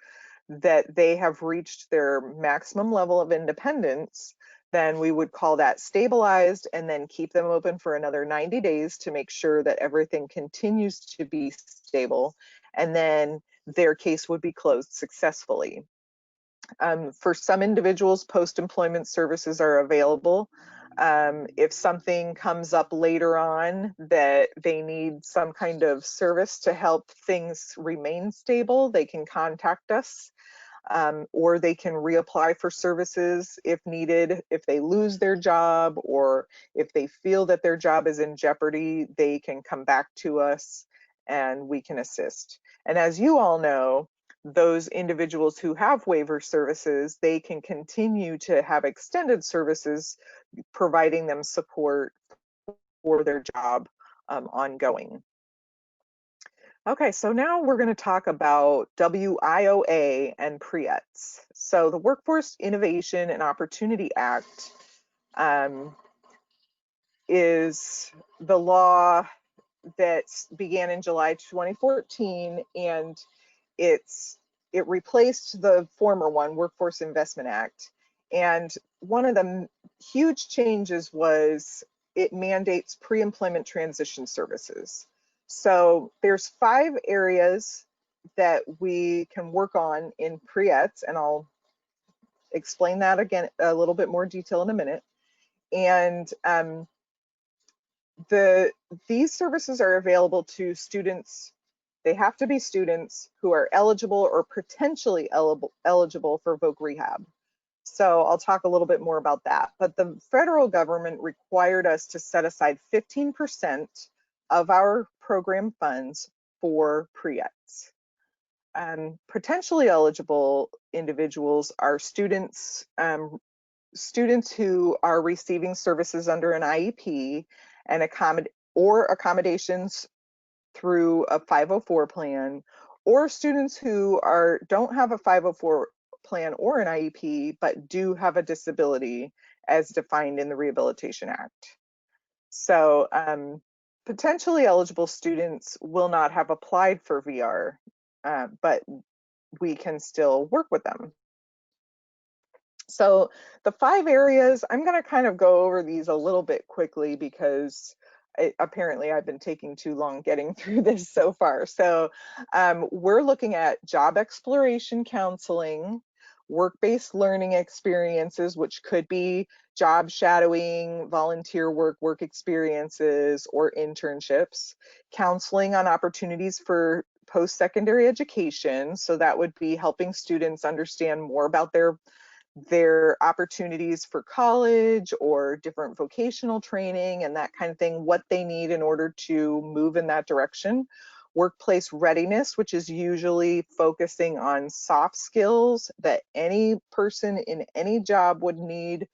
that they have reached their maximum level of independence, then we would call that stabilized and then keep them open for another 90 days to make sure that everything continues to be stable. And then their case would be closed successfully. For some individuals, post-employment services are available. If something comes up later on that they need some kind of service to help things remain stable, they can contact us, or they can reapply for services if needed. If they lose their job or if they feel that their job is in jeopardy, they can come back to us and we can assist. And as you all know, those individuals who have waiver services, they can continue to have extended services providing them support for their job ongoing. Okay, so now we're going to talk about WIOA and Pre-ETS. So the Workforce Innovation and Opportunity Act is the law that began in July 2014, and it replaced the former one, Workforce Investment Act. And one of the huge changes was it mandates pre-employment transition services. So there's 5 areas that we can work on in Pre-ETS, and I'll explain that again a little bit more detail in a minute. And these services are available to students. They have to be students who are eligible or potentially eligible for voc rehab. So I'll talk a little bit more about that. But the federal government required us to set aside 15% of our program funds for Pre-ETS. Potentially eligible individuals are students who are receiving services under an IEP and accommodations through a 504 plan, or students who don't have a 504 plan or an IEP, but do have a disability as defined in the Rehabilitation Act. So potentially eligible students will not have applied for VR, but we can still work with them. So the 5 areas, I'm going to kind of go over these a little bit quickly because apparently I've been taking too long getting through this so far. So we're looking at job exploration counseling, work-based learning experiences, which could be job shadowing, volunteer work experiences, or internships, counseling on opportunities for post-secondary education. So that would be helping students understand more about their opportunities for college or different vocational training and that kind of thing, what they need in order to move in that direction. Workplace readiness, which is usually focusing on soft skills that any person in any job would need,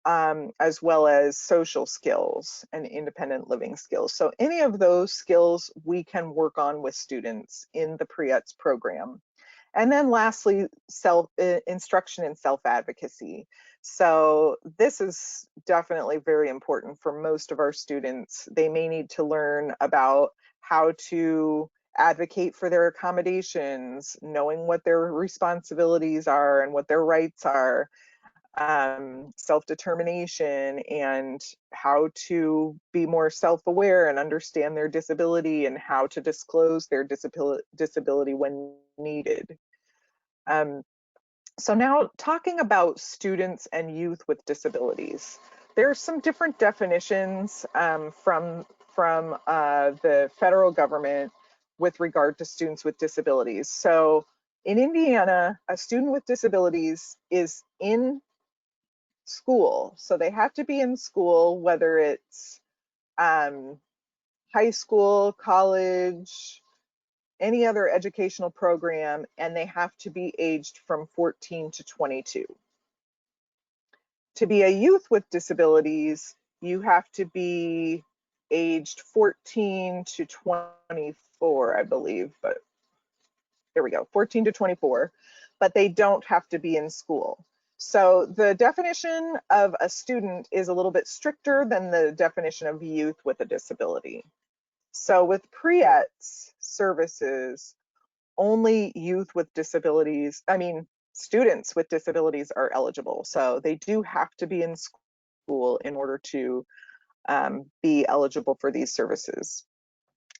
as well as social skills and independent living skills. So any of those skills we can work on with students in the Pre-ETS program. And then lastly, instruction and self-advocacy. So this is definitely very important for most of our students. They may need to learn about how to advocate for their accommodations, knowing what their responsibilities are and what their rights are, self-determination, and how to be more self-aware and understand their disability and how to disclose their disability when needed. So now talking about students and youth with disabilities, there's some different definitions from the federal government with regard to students with disabilities. So in Indiana, a student with disabilities is in school. So they have to be in school, whether it's high school, college, any other educational program, and they have to be aged from 14 to 22. To be a youth with disabilities, you have to be aged 14 to 24, I believe, but there we go, 14 to 24, but they don't have to be in school. So the definition of a student is a little bit stricter than the definition of youth with a disability. So with Pre-ETS services, only students with disabilities are eligible. So they do have to be in school in order to be eligible for these services.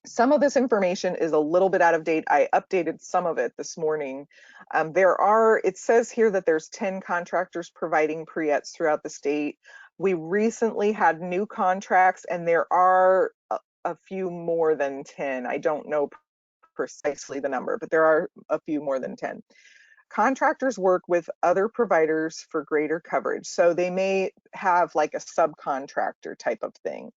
Some of this information is a little bit out of date. I updated some of it this morning. It says here that there's 10 contractors providing pre-ETS throughout the state. We recently had new contracts, and there are a few more than 10. I don't know precisely the number, but there are a few more than 10. Contractors work with other providers for greater coverage. So they may have like a subcontractor type of thing.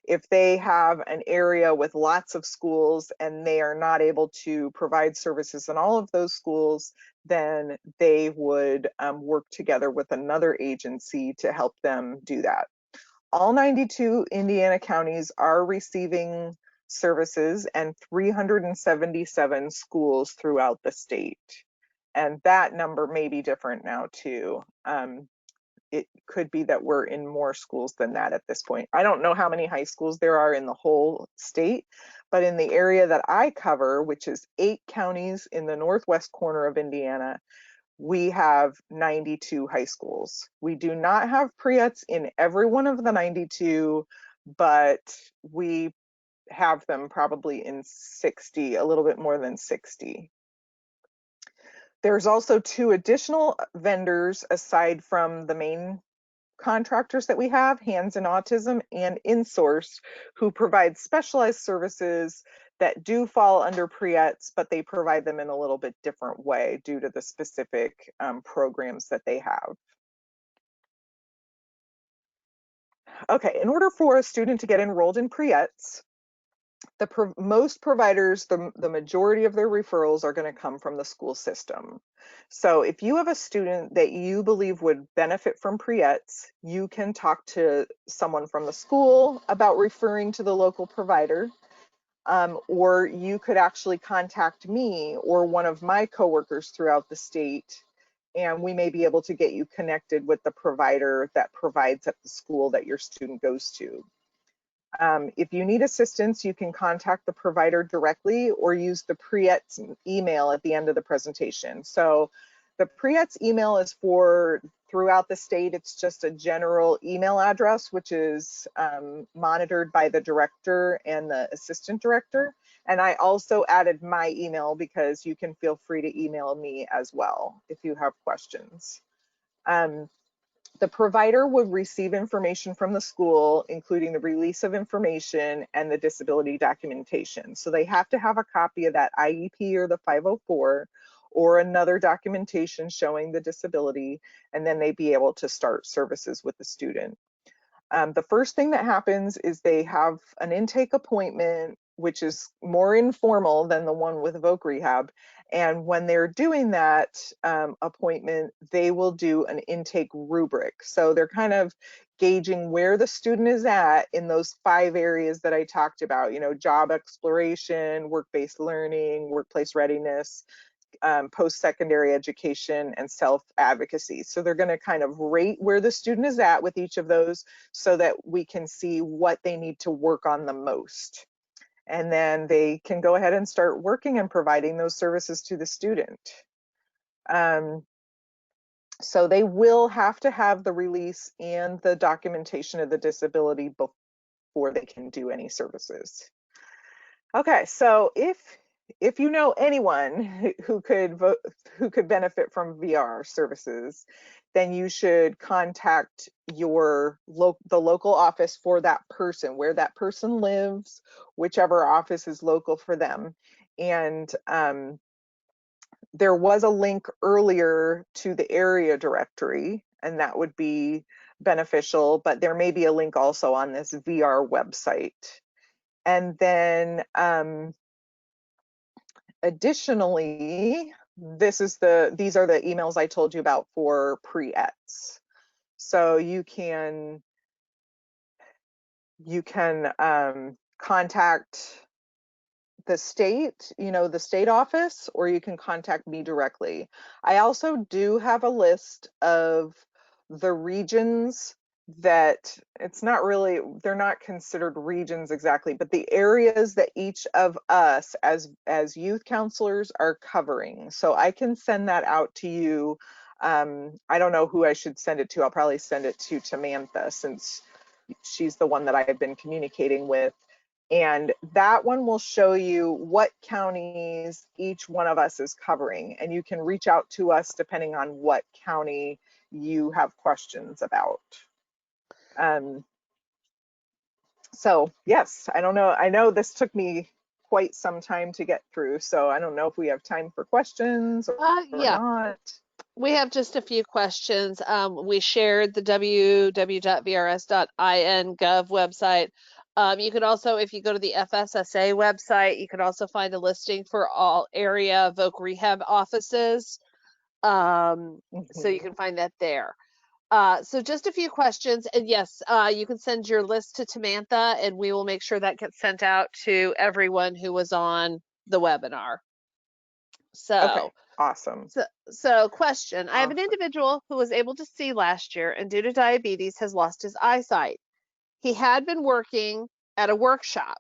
If they have an area with lots of schools and they are not able to provide services in all of those schools, then they would work together with another agency to help them do that. All 92 Indiana counties are receiving services and 377 schools throughout the state. And that number may be different now too. It could be that we're in more schools than that at this point. I don't know how many high schools there are in the whole state, but in the area that I cover, which is 8 counties in the northwest corner of Indiana, we have 92 high schools. We do not have pre-ETS in every one of the 92, but we have them probably in 60, a little bit more than 60. There's also 2 additional vendors aside from the main contractors that we have, Hands in Autism and InSource, who provide specialized services that do fall under pre-ETS, but they provide them in a little bit different way due to the specific programs that they have. Okay, in order for a student to get enrolled in pre-ETS, most providers, the majority of their referrals are going to come from the school system. So if you have a student that you believe would benefit from pre-ETS, you can talk to someone from the school about referring to the local provider, or you could actually contact me or one of my coworkers throughout the state, and we may be able to get you connected with the provider that provides at the school that your student goes to. If you need assistance, you can contact the provider directly or use the pre-ETS email at the end of the presentation. So the pre-ETS email is for throughout the state. It's just a general email address, which is monitored by the director and the assistant director. And I also added my email because you can feel free to email me as well if you have questions. The provider would receive information from the school, including the release of information and the disability documentation. So they have to have a copy of that IEP or the 504 or another documentation showing the disability, and then they'd be able to start services with the student. The first thing that happens is they have an intake appointment, which is more informal than the one with Voc Rehab. And when they're doing that appointment, they will do an intake rubric. So they're kind of gauging where the student is at in those 5 areas that I talked about, job exploration, work-based learning, workplace readiness, post-secondary education, and self-advocacy. So they're going to kind of rate where the student is at with each of those so that we can see what they need to work on the most. And then they can go ahead and start working and providing those services to the student. So they will have to have the release and the documentation of the disability before they can do any services. Okay, so if you know anyone who could benefit from VR services, then you should contact the local office for that person, where that person lives, whichever office is local for them. And there was a link earlier to the area directory, and that would be beneficial, but there may be a link also on this VR website. And then additionally, these are the emails I told you about for pre-ETS. So you can contact the state, the state office, or you can contact me directly. I also do have a list of the regions that it's not really, they're not considered regions exactly, but the areas that each of us as youth counselors are covering. So I can send that out to you. I don't know who I should send it to. I'll probably send it to Samantha, since she's the one that I've been communicating with. And that one will show you what counties each one of us is covering. And you can reach out to us depending on what county you have questions about. So yes, I don't know. I know this took me quite some time to get through, so I don't know if we have time for questions or Yeah, not. we have just a few questions. We shared the www.vrs.in.gov website. You can also, if you go to the FSSA website, you can also find a listing for all area voc rehab offices. So you can find that there. So just a few questions, and yes, you can send your list to Samantha, and we will make sure that gets sent out to everyone who was on the webinar. Okay, So, awesome. so question, I have an Awesome. individual who was able to see last year and due to diabetes has lost his eyesight. He had been working at a workshop.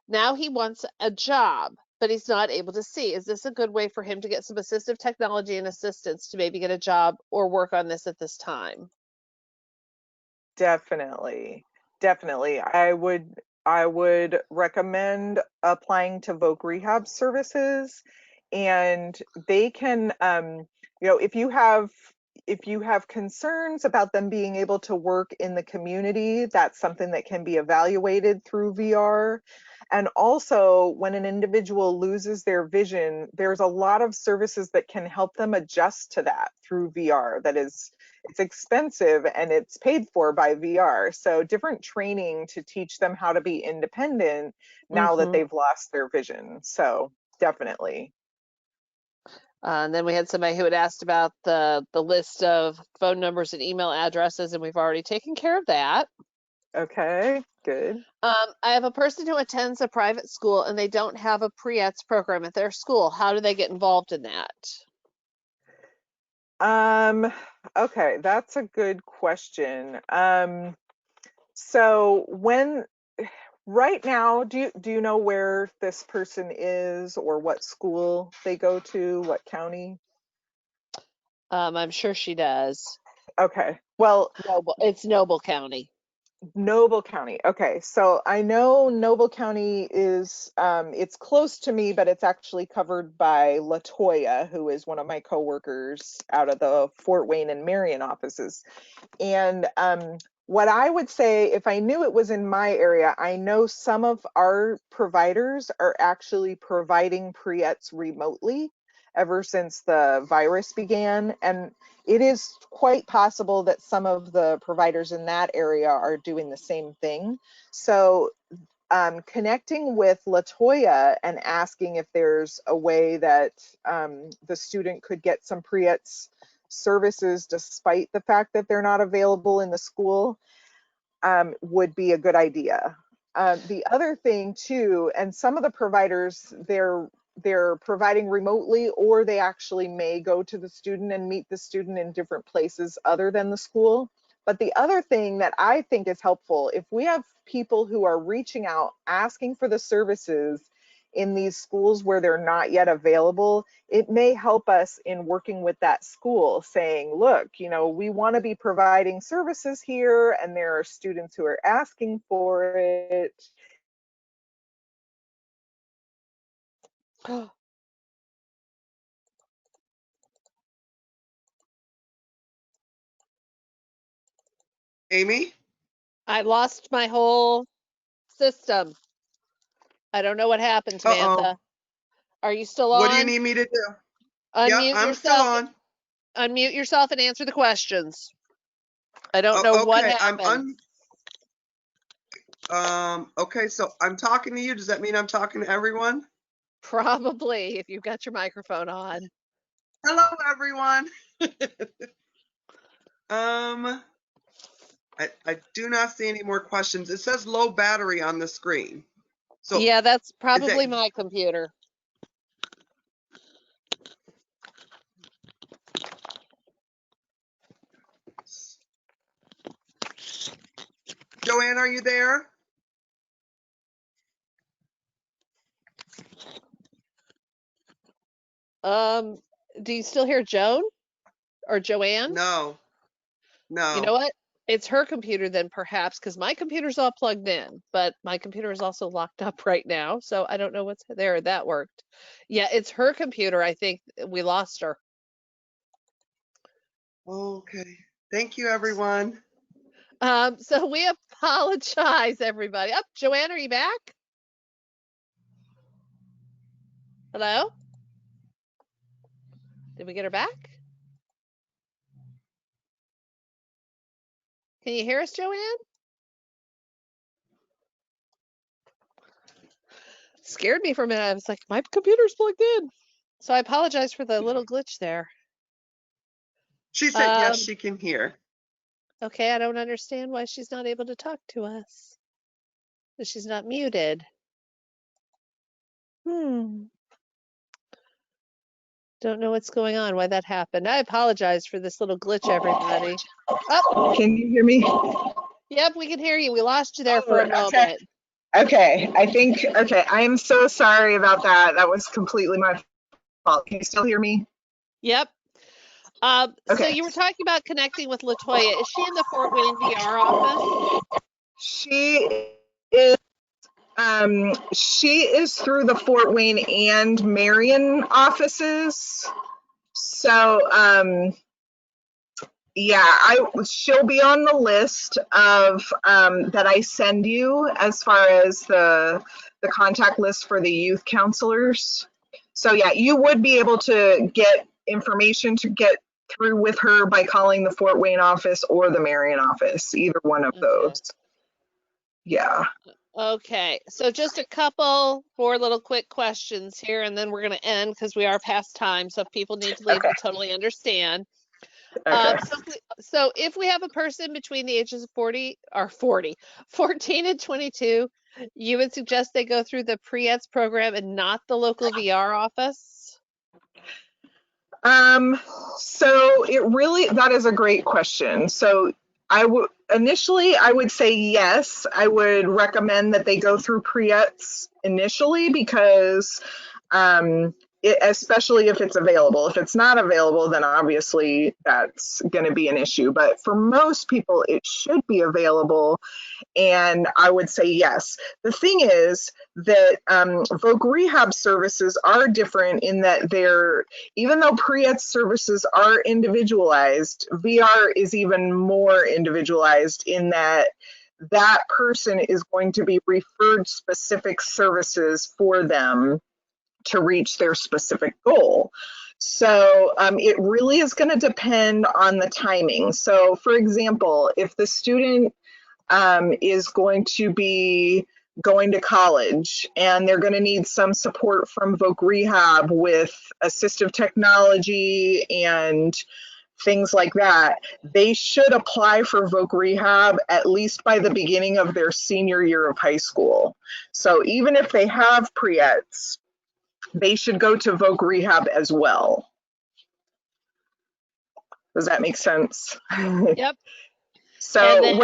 Now he wants a job, but he's not able to see. Is this a good way for him to get some assistive technology and assistance to maybe get a job or work on this at this time? Definitely. Definitely. I would recommend applying to Voc Rehab Services, and they can if you have concerns about them being able to work in the community, that's something that can be evaluated through VR. And also, when an individual loses their vision, there's a lot of services that can help them adjust to that through VR. It's expensive and it's paid for by VR. So different training to teach them how to be independent now that they've lost their vision. So definitely. And then we had somebody who had asked about the list of phone numbers and email addresses, and we've already taken care of that. Okay, good. I have a person who attends a private school and they don't have a pre-ETS program at their school. How do they get involved in that? Okay, that's a good question. So right now, do you know where this person is or what school they go to, what county? I'm sure she does. Okay, well, It's Noble County. Noble County. Okay, so I know Noble County is it's close to me, but it's actually covered by Latoya, who is one of my coworkers out of the Fort Wayne and Marion offices. And what I would say, if I knew it was in my area, I know some of our providers are actually providing pre-ETS remotely ever since the virus began. And it is quite possible that some of the providers in that area are doing the same thing. So connecting with Latoya and asking if there's a way that the student could get some pre-ETS services despite the fact that they're not available in the school would be a good idea. The other thing too, and some of the providers, they're providing remotely, or they actually may go to the student and meet the student in different places other than the school. But the other thing that I think is helpful, if we have people who are reaching out, asking for the services in these schools where they're not yet available, it may help us in working with that school saying, look, we want to be providing services here and there are students who are asking for it. Amy? I lost my whole system. I don't know what happened, Uh-oh. Samantha. Are you still What do you on? need me to do? Yep, Unmute I'm still yourself. on. Unmute yourself and answer the questions. I don't know what Okay, happened. okay, so I'm talking to you. Does that mean I'm talking to everyone? Probably, if you've got your microphone on. Hello, everyone. I do not see any more questions. It says low battery on the screen. So Yeah, that's is probably that my computer. Joanne, are you there? Do you still hear Joan or Joanne? No, You know what? It's her computer then perhaps, because my computer's all plugged in, but my computer is also locked up right now. So I don't know what's there. That worked. Yeah, it's her computer. I think we lost her. Okay. Thank you, everyone. So we apologize, everybody. Up, Joanne, are you back? Hello? Did we get her back? Can you hear us, Joanne? Scared me for a minute. I was like, my computer's plugged in. So I apologize for the little glitch there. She said yes, she can hear. Okay, I don't understand why she's not able to talk to us. But she's not muted. Don't know what's going on, why that happened. I apologize for this little glitch, everybody. Oh, Can you hear me? yep, we can hear you. We lost you there for a moment. Okay. Okay, I am so sorry about that. That was completely my fault. Can you still hear me? Yep. So Okay. you were talking about connecting with LaToya. Is she in the Fort Wayne VR office? She is through the Fort Wayne and Marion offices. So yeah, she'll be on the list of that I send you as far as the contact list for the youth counselors. So yeah, you would be able to get information to get through with her by calling the Fort Wayne office or the Marion office, either one of those. Yeah. Okay, so just a couple more little quick questions here, and then we're going to end because we are past time. So if people need to leave, we totally understand. Okay. So if we have a person between the ages of 14 and 22, you would suggest they go through the Pre-ETS program and not the local VR office? So that is a great question. So I would say yes. I would recommend that they go through Pre-ETS initially because especially if it's available. If it's not available, then obviously that's going to be an issue. But for most people, it should be available. And I would say yes. The thing is that Voc Rehab services are different in that even though Pre-ETS services are individualized, VR is even more individualized in that that person is going to be referred specific services for them to reach their specific goal. So it really is going to depend on the timing. So for example, if the student is going to be going to college and they're going to need some support from Voc Rehab with assistive technology and things like that, they should apply for Voc Rehab at least by the beginning of their senior year of high school. So even if they have Pre-ETS, they should go to Voc Rehab as well. Does that make sense? Yep. So then,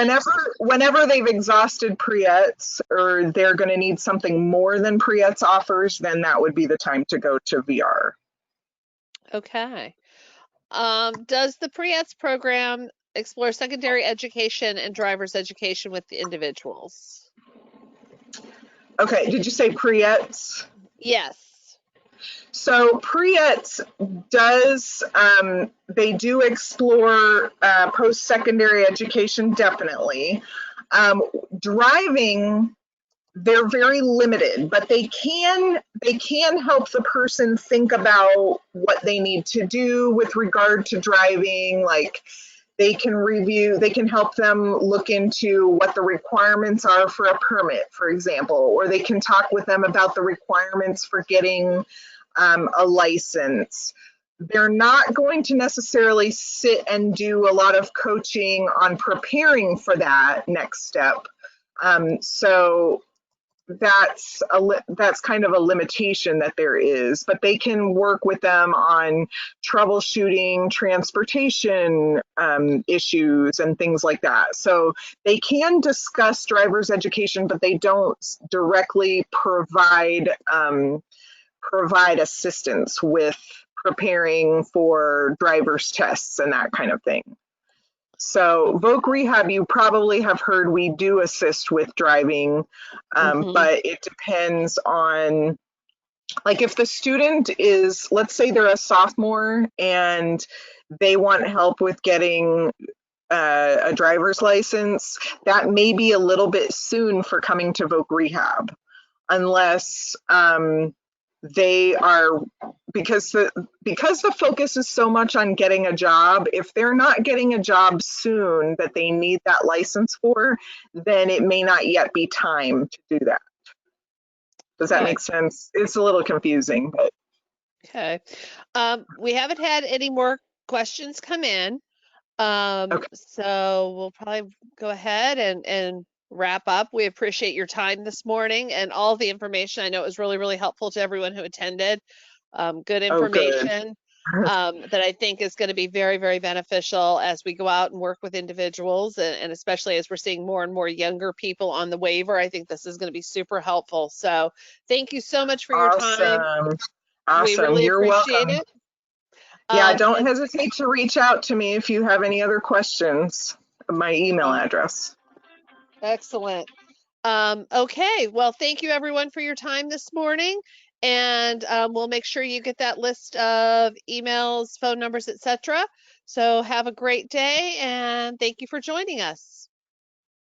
whenever they've exhausted Pre-ETS or they're going to need something more than Pre-ETS offers, then that would be the time to go to VR. Okay. Does the Pre-ETS program explore secondary education and driver's education with the individuals? Okay, did you say Pre-ETS? Yes. So Pre-ETS does, they do explore post-secondary education, definitely. Driving, they're very limited, but they can help the person think about what they need to do with regard to driving. Like they can help them look into what the requirements are for a permit, for example, or they can talk with them about the requirements for getting a license. They're not going to necessarily sit and do a lot of coaching on preparing for that next step. So that's kind of a limitation that there is, but they can work with them on troubleshooting transportation issues and things like that. So they can discuss driver's education, but they don't directly provide assistance with preparing for driver's tests and that kind of thing. So Voc Rehab, you probably have heard we do assist with driving, but it depends on, like if the student is, let's say they're a sophomore and they want help with getting a driver's license, that may be a little bit soon for coming to Voc Rehab, unless they are, because the focus is so much on getting a job. If they're not getting a job soon that they need that license for, then it may not yet be time to do that. Does that make sense? It's a little confusing, but. Okay. We haven't had any more questions come in. So we'll probably go ahead and wrap up. We appreciate your time this morning and all the information. I know it was really, really helpful to everyone who attended. Good information that I think is going to be very, very beneficial as we go out and work with individuals, and especially as we're seeing more and more younger people on the waiver. I think this is going to be super helpful. So thank you so much for your time. Awesome. We really You're appreciate welcome. it. Yeah, don't hesitate to reach out to me if you have any other questions. My email address. Excellent. Okay, well, thank you everyone for your time this morning, and we'll make sure you get that list of emails, phone numbers, etc. So have a great day, and thank you for joining us.